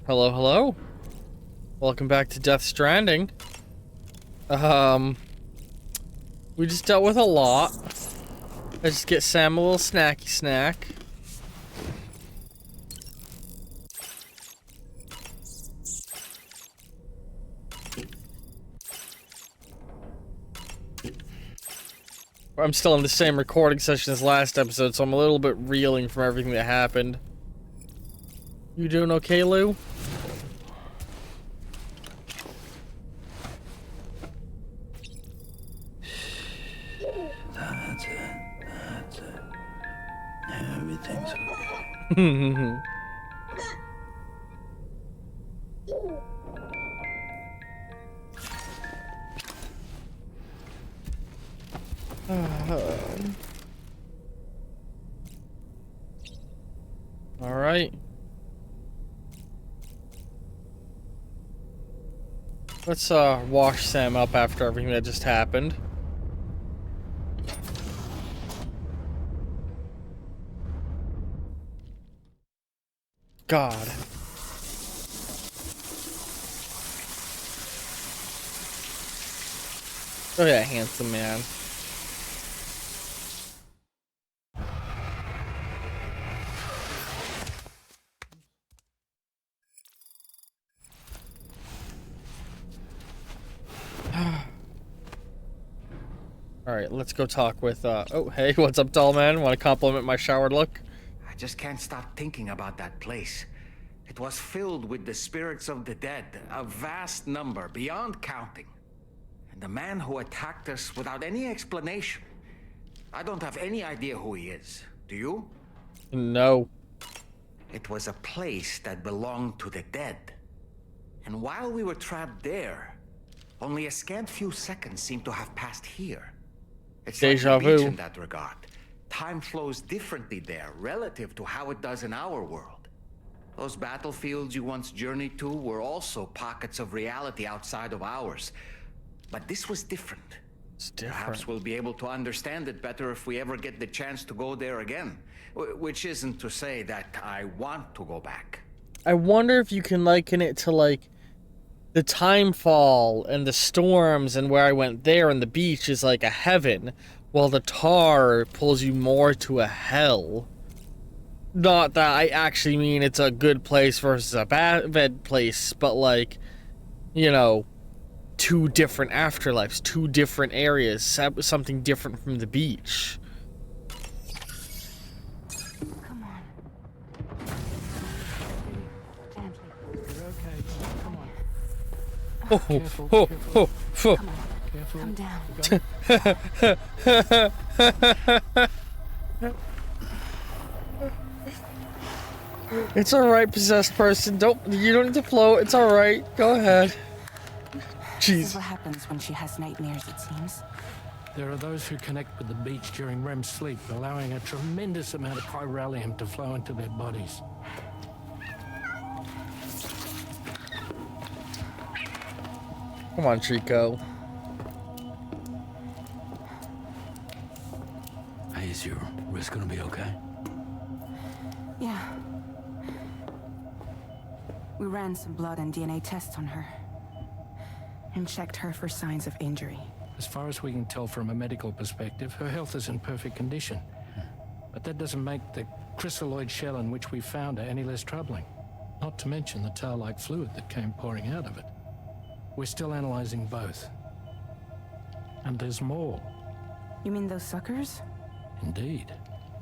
Hello, hello. Welcome back to Death Stranding. We just dealt with a lot. Let's just get Sam a little snacky snack. I'm still in the same recording session as last episode, so I'm a little bit reeling from everything that happened. You doing okay, Lou? That's it. Everything's okay. All right. Let's wash Sam up after everything that just happened. God. Oh yeah, handsome man. Alright, let's go talk with, oh, hey, what's up, doll man? Want to compliment my showered look? I just can't stop thinking about that place. It was filled with the spirits of the dead, a vast number, beyond counting. And the man who attacked us without any explanation. I don't have any idea who he is. Do you? No. It was a place that belonged to the dead. And while we were trapped there, only a scant few seconds seemed to have passed here. It's Deja like the beach vu. in that regard. Time flows differently there, relative to how it does in our world. Those battlefields you once journeyed to were also pockets of reality outside of ours. But this was different. It's different. Perhaps we'll be able to understand it better if we ever get the chance to go there again. Which isn't to say that I want to go back. I wonder if you can liken it to, like, the time fall and the storms and where I went there and the beach is like a heaven, while the tar pulls you more to a hell. Not that I actually mean it's a good place versus a bad place, but like, you know, two different afterlives, two different areas, something different from the beach. Come on. Gently. You're okay. Come on. Oh, Careful, oh, careful. oh, Come on. Careful. Come down. It's alright, possessed person. You don't need to float. It's alright. Go ahead. This is Jeez. what happens when she has nightmares, it seems. There are those who connect with the beach during REM sleep, allowing a tremendous amount of chiralium to flow into their bodies. Come on, Chico. Hey, is your wrist gonna be okay? Yeah. We ran some blood and DNA tests on her. And checked her for signs of injury. As far as we can tell from a medical perspective, her health is in perfect condition. But that doesn't make the crystalloid shell in which we found her any less troubling. Not to mention the tar-like fluid that came pouring out of it. We're still analyzing both. And there's more. You mean those suckers? Indeed.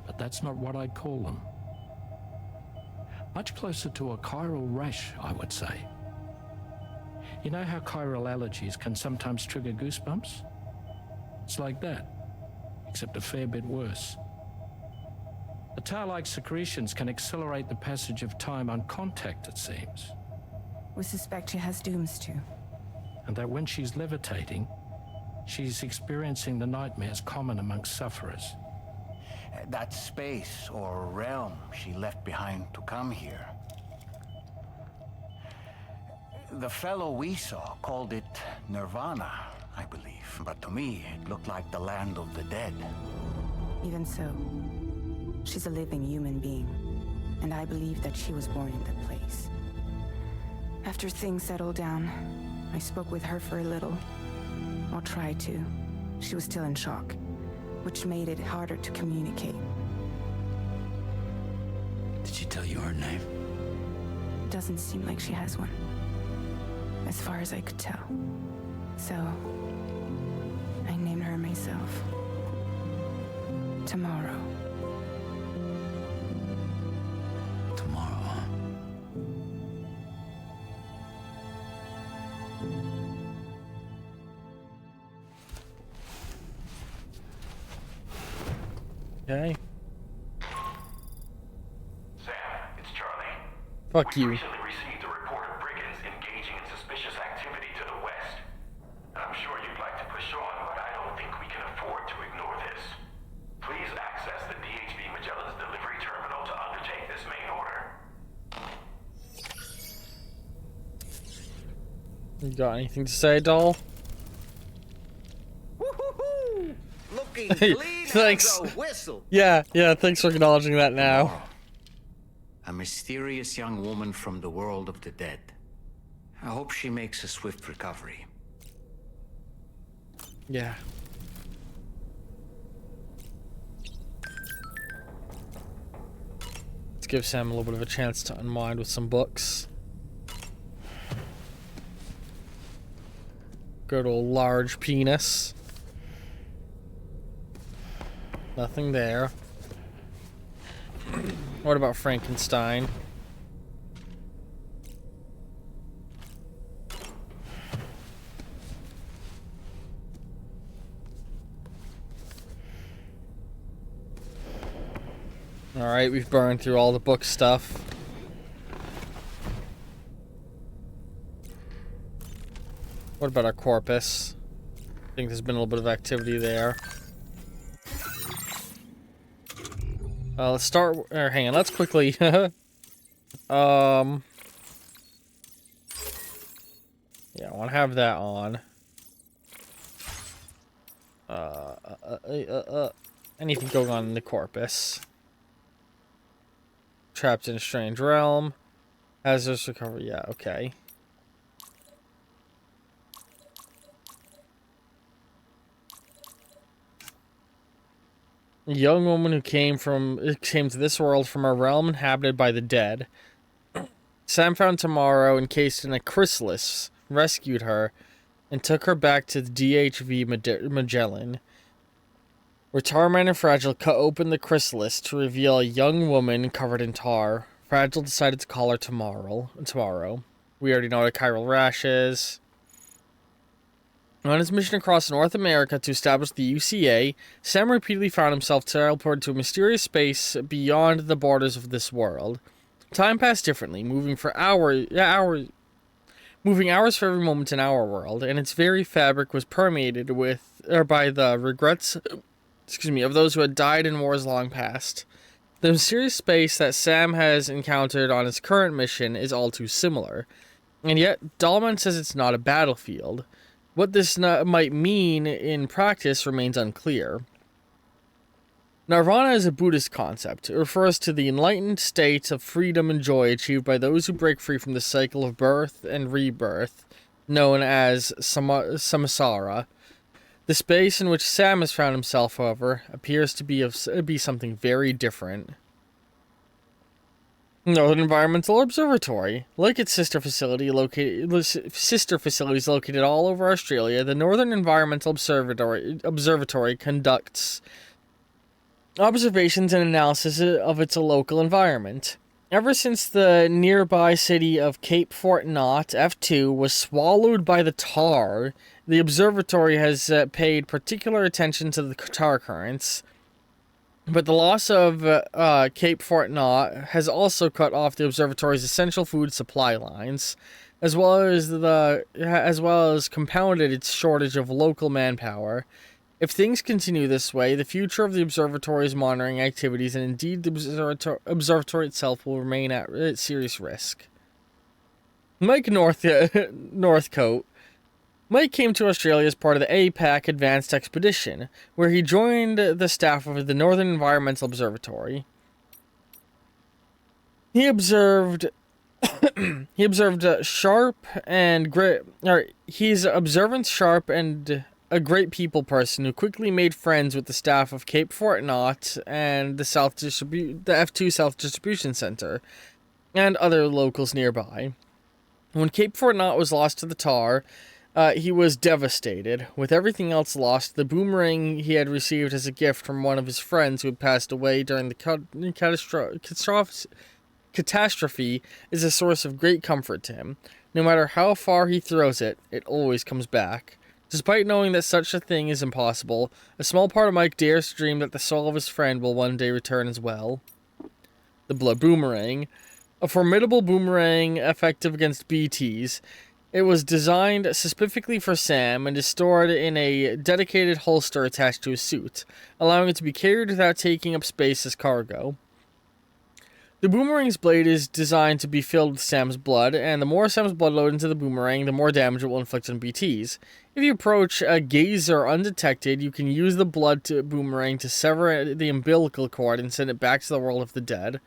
But that's not what I'd call them. Much closer to a chiral rash, I would say. You know how chiral allergies can sometimes trigger goosebumps? It's like that, except a fair bit worse. The tar-like secretions can accelerate the passage of time on contact, it seems. We suspect she has dooms too. And that when she's levitating, she's experiencing the nightmares common amongst sufferers. That space or realm she left behind to come here. The fellow we saw called it Nirvana, I believe. But to me, it looked like the land of the dead. Even so, she's a living human being. And I believe that she was born in that place. After things settled down, I spoke with her for a little. Or tried to. She was still in shock, which made it harder to communicate. Did she tell you her name? It doesn't seem like she has one, as far as I could tell. So, I named her myself. Tomorrow. Tomorrow, huh? Okay. Sam, it's Charlie. Fuck We you. recently received a report of brigands engaging in suspicious activity to the west. I'm sure you'd like to push on, but I don't think we can afford to ignore this. Please access the DHV Magellan's delivery terminal to undertake this main order. You got anything to say, doll? Woo-hoo-hoo! Looking Hey, clean thanks. as a whistle. Yeah, thanks for acknowledging that now. A mysterious young woman from the world of the dead. I hope she makes a swift recovery. Yeah. Let's give Sam a little bit of a chance to unwind with some books. Go to a large penis. Nothing there. What about Frankenstein? Alright, we've burned through all the book stuff. What about our corpus? I think there's been a little bit of activity there. Let's start, or hang on, let's quickly, yeah, I want to have that on. Anything going on in the corpus? Trapped in a strange realm. Hazardous recovery, yeah, okay. A young woman who came to this world from a realm inhabited by the dead. Sam found Tomorrow encased in a chrysalis, rescued her, and took her back to the DHV Magellan. Where Tarman and Fragile cut open the chrysalis to reveal a young woman covered in tar. Fragile decided to call her Tomorrow. We already know what a chiral rash is. On his mission across North America to establish the UCA, Sam repeatedly found himself teleported to a mysterious space beyond the borders of this world. Time passed differently, moving hours for every moment in our world, and its very fabric was permeated by the regrets, of those who had died in wars long past. The mysterious space that Sam has encountered on his current mission is all too similar, and yet Dahlman says it's not a battlefield. What this might mean in practice remains unclear. Nirvana is a Buddhist concept. It refers to the enlightened state of freedom and joy achieved by those who break free from the cycle of birth and rebirth, known as samsara. The space in which Sam has found himself, however, appears to be something very different. Northern Environmental Observatory. Like its sister facilities located all over Australia, the Northern Environmental Observatory conducts observations and analysis of its local environment. Ever since the nearby city of Cape Fort Knot, F2, was swallowed by the tar, the observatory has paid particular attention to the tar currents. But the loss of Cape Fort Knot has also cut off the observatory's essential food supply lines, as well as compounded its shortage of local manpower. If things continue this way, the future of the observatory's monitoring activities, and indeed the observatory itself, will remain at serious risk. Mike Northcote. Mike came to Australia as part of the APAC Advanced Expedition, where he joined the staff of the Northern Environmental Observatory. He observed He observed sharp and great. Or he's observant, sharp, and a great people person who quickly made friends with the staff of Cape Fort Knot and the F2 South Distribution Center, and other locals nearby. When Cape Fort Knot was lost to the tar, he was devastated. With everything else lost, the boomerang he had received as a gift from one of his friends who had passed away during the catastrophe is a source of great comfort to him. No matter how far he throws it, it always comes back. Despite knowing that such a thing is impossible, a small part of Mike dares to dream that the soul of his friend will one day return as well. The Blood Boomerang. A formidable boomerang effective against BTs. It was designed specifically for Sam and is stored in a dedicated holster attached to his suit, allowing it to be carried without taking up space as cargo. The boomerang's blade is designed to be filled with Sam's blood, and the more Sam's blood loaded into the boomerang, the more damage it will inflict on BTs. If you approach a gazer undetected, you can use the blood boomerang to sever the umbilical cord and send it back to the world of the dead.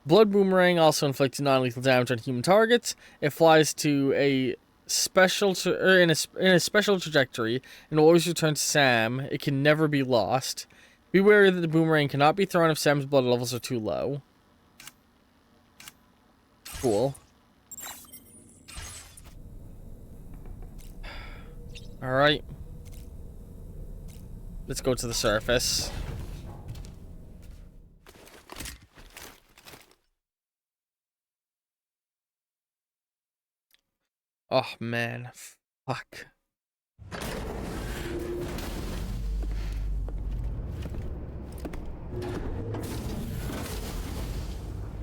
Blood Boomerang also inflicts non-lethal damage on human targets. It flies to a special in a special trajectory and will always return to Sam. It can never be lost. Be wary that the boomerang cannot be thrown if Sam's blood levels are too low. Cool. Alright. Let's go to the surface. Oh man, fuck.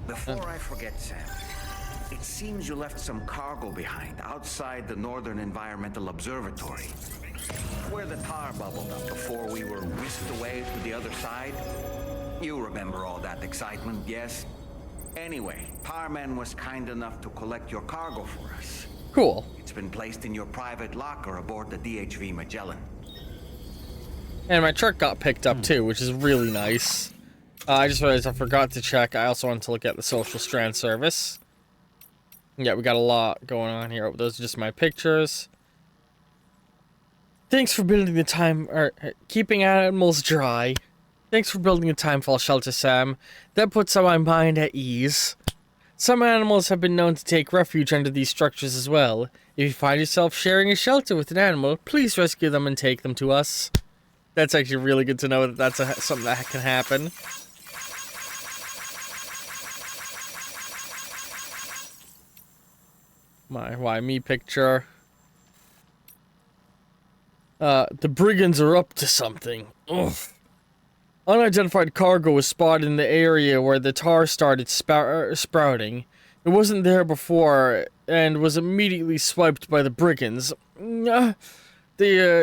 Before I forget, Sam, it seems you left some cargo behind outside the Northern Environmental Observatory, where the tar bubbled up before we were whisked away to the other side. You remember all that excitement, yes? Anyway, Tarman was kind enough to collect your cargo for us. Cool. It's been placed in your private locker aboard the DHV Magellan. And my truck got picked up too, which is really nice. I just realized I forgot to check. I also wanted to look at the social strand service. Yeah, we got a lot going on here. Those are just my pictures. Thanks for building the keeping animals dry. Thanks for building a timefall shelter, Sam. That puts my mind at ease. Some animals have been known to take refuge under these structures as well. If you find yourself sharing a shelter with an animal, please rescue them and take them to us. That's actually really good to know that that's something that can happen. My why me picture. The brigands are up to something. Ugh. Unidentified cargo was spotted in the area where the tar started sprouting. It wasn't there before and was immediately swiped by the brigands. They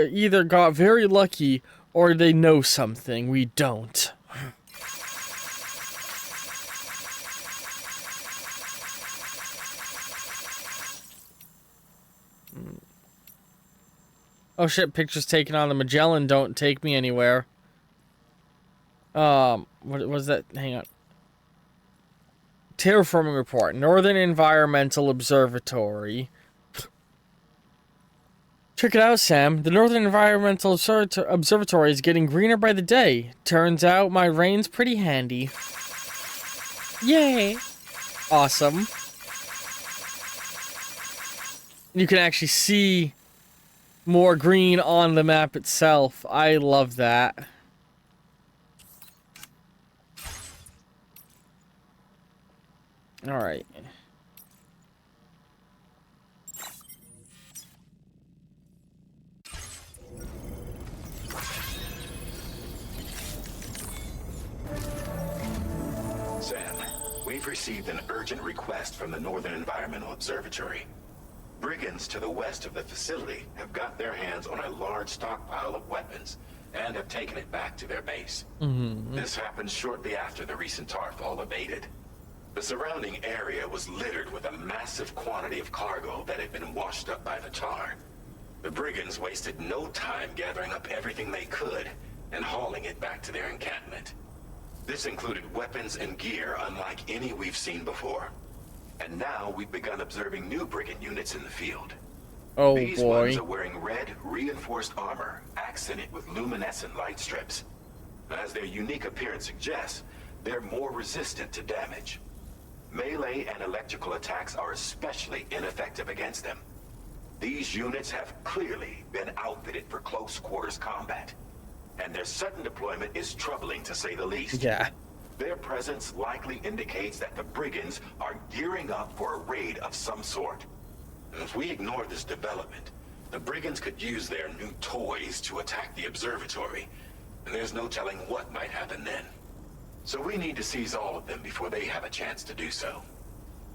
either got very lucky or they know something we don't. Oh shit, pictures taken on the Magellan don't take me anywhere. What was that? Hang on. Terraforming report. Northern Environmental Observatory. Check it out, Sam. The Northern Environmental Observatory is getting greener by the day. Turns out my rain's pretty handy. Yay! Awesome. You can actually see more green on the map itself. I love that. All right. Sam, we've received an urgent request from the Northern Environmental Observatory. Brigands to the west of the facility have got their hands on a large stockpile of weapons and have taken it back to their base. This happened shortly after the recent tarfall abated. The surrounding area was littered with a massive quantity of cargo that had been washed up by the tar. The brigands wasted no time gathering up everything they could and hauling it back to their encampment. This included weapons and gear unlike any we've seen before. And now we've begun observing new brigand units in the field. Oh These boy. ones are wearing red, reinforced armor, accented with luminescent light strips. As their unique appearance suggests, they're more resistant to damage. Melee and electrical attacks are especially ineffective against them. These units have clearly been outfitted for close quarters combat, and their sudden deployment is troubling to say the least. Yeah. Their presence likely indicates that the brigands are gearing up for a raid of some sort. If we ignore this development, the brigands could use their new toys to attack the observatory, and there's no telling what might happen then. So we need to seize all of them before they have a chance to do so.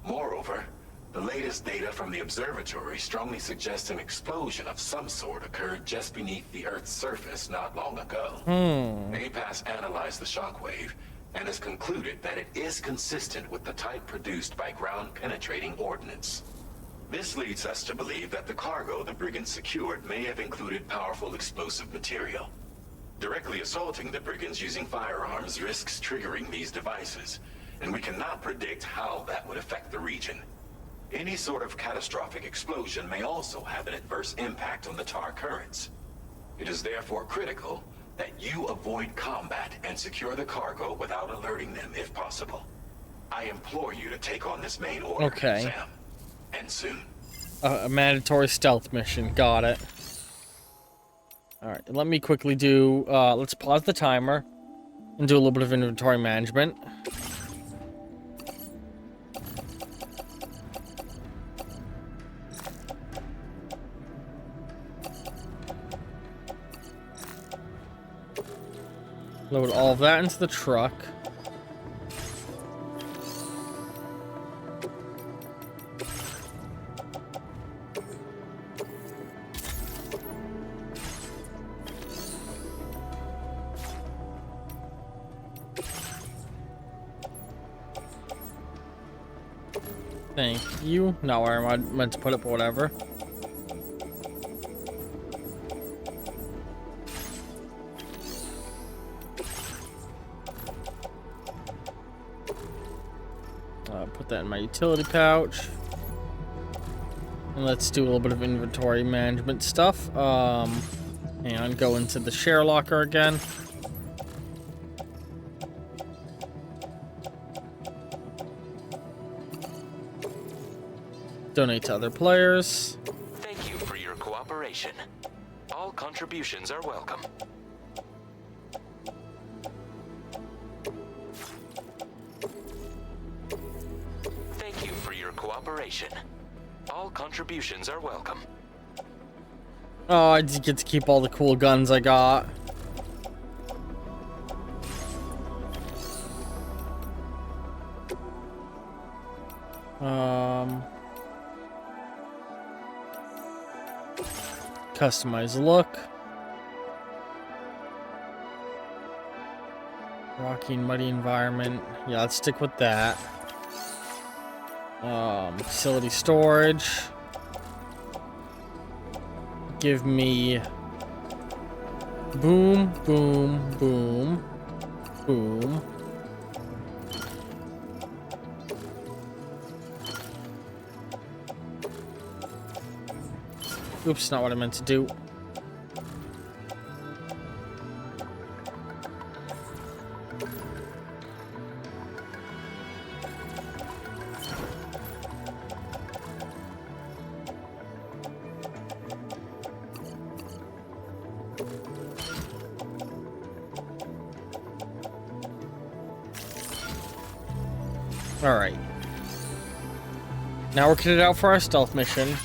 Moreover, the latest data from the observatory strongly suggests an explosion of some sort occurred just beneath the Earth's surface not long ago. APAS analyzed the shockwave and has concluded that it is consistent with the type produced by ground-penetrating ordnance. This leads us to believe that the cargo the brigands secured may have included powerful explosive material. Directly assaulting the brigands using firearms risks triggering these devices, and we cannot predict how that would affect the region. Any sort of catastrophic explosion may also have an adverse impact on the tar currents. It is therefore critical that you avoid combat and secure the cargo without alerting them if possible. I implore you to take on this main order, Okay. Sam. And soon. A mandatory stealth mission. Got it. Alright, let me quickly do... let's pause the timer and do a little bit of inventory management. Load all of that into the truck. Thank you. Not where I meant to put it, but whatever. Put that in my utility pouch. And let's do a little bit of inventory management stuff. Hang on, go into the share locker again. Donate to other players. Thank you for your cooperation. All contributions are welcome. Thank you for your cooperation. All contributions are welcome. Oh, I just get to keep all the cool guns I got. Customize look. Rocky and muddy environment. Yeah, let's stick with that. Facility storage. Give me boom, boom, boom, boom. Oops, not what I meant to do. Alright. Now we're kitted out for our stealth mission.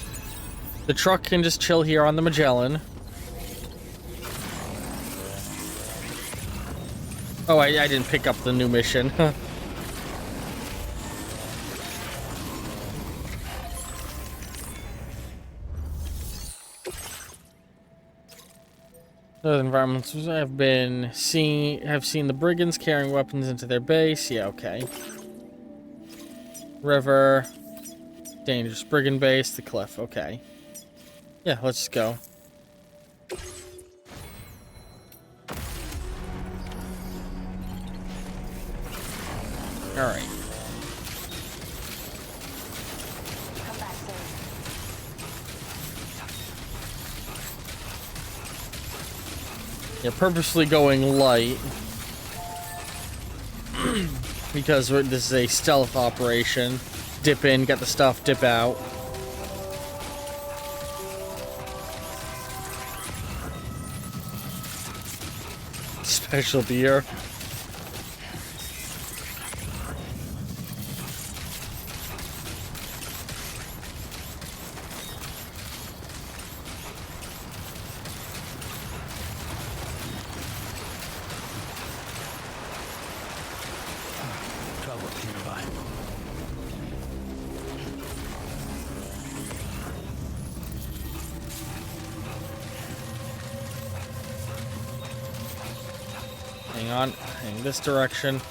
The truck can just chill here on the Magellan. Oh, I didn't pick up the new mission. Those environments have seen the brigands carrying weapons into their base. Yeah, okay. River. Dangerous brigand base, the cliff, okay. Yeah, let's just go. Alright. You're purposely going light because this is a stealth operation. Dip in, get the stuff, dip out. Special beer. Trouble nearby. Hang on, hang this direction.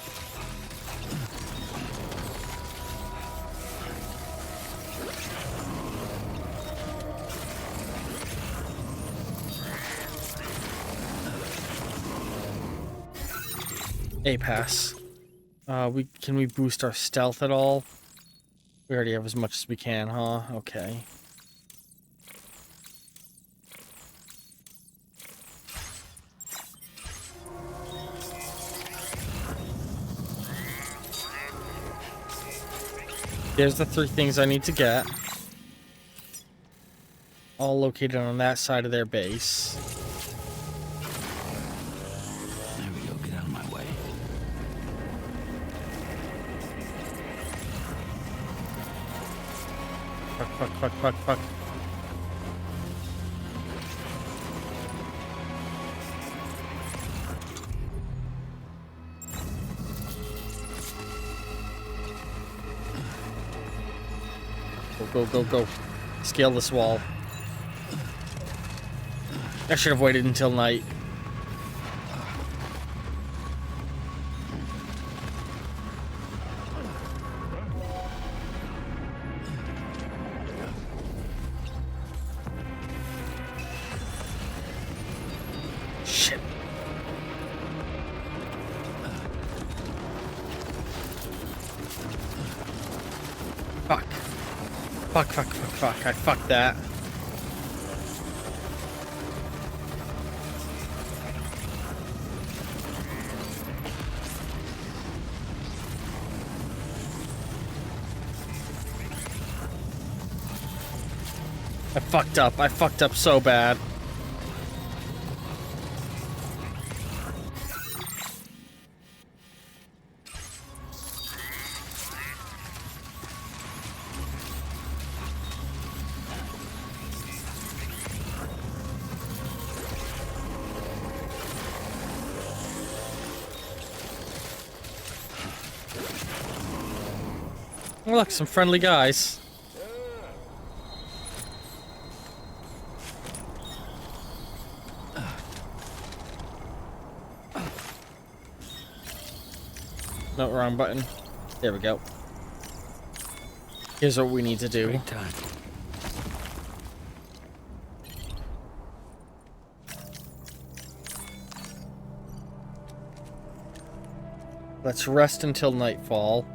A pass. Can we boost our stealth at all? We already have as much as we can, huh? Okay. There's the 3 things I need to get. All located on that side of their base. There we go. Get out of my way. Fuck. Go. Scale this wall. I should have waited until night. Shit. Fuck. I fucked that. I fucked up so bad. Oh, look, some friendly guys. No, wrong button. There we go. Here's what we need to do. Great time. Let's rest until nightfall.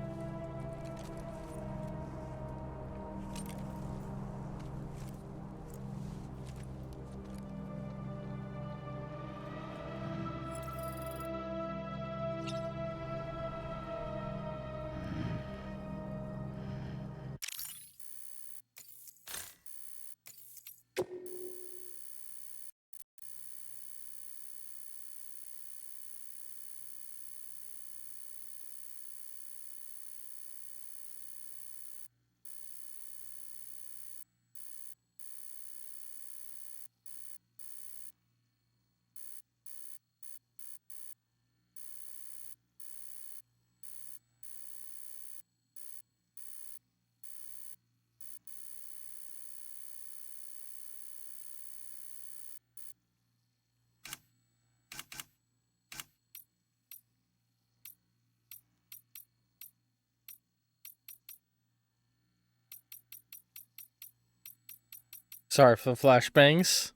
Sorry for the flashbangs.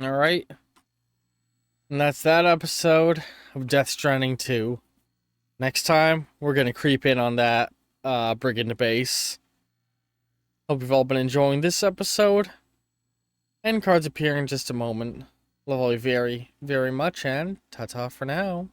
All right. And that's that episode of Death Stranding 2. Next time, we're going to creep in on that brigand base. Hope you've all been enjoying this episode. End cards appear in just a moment. Love all you very, very much, and ta-ta for now.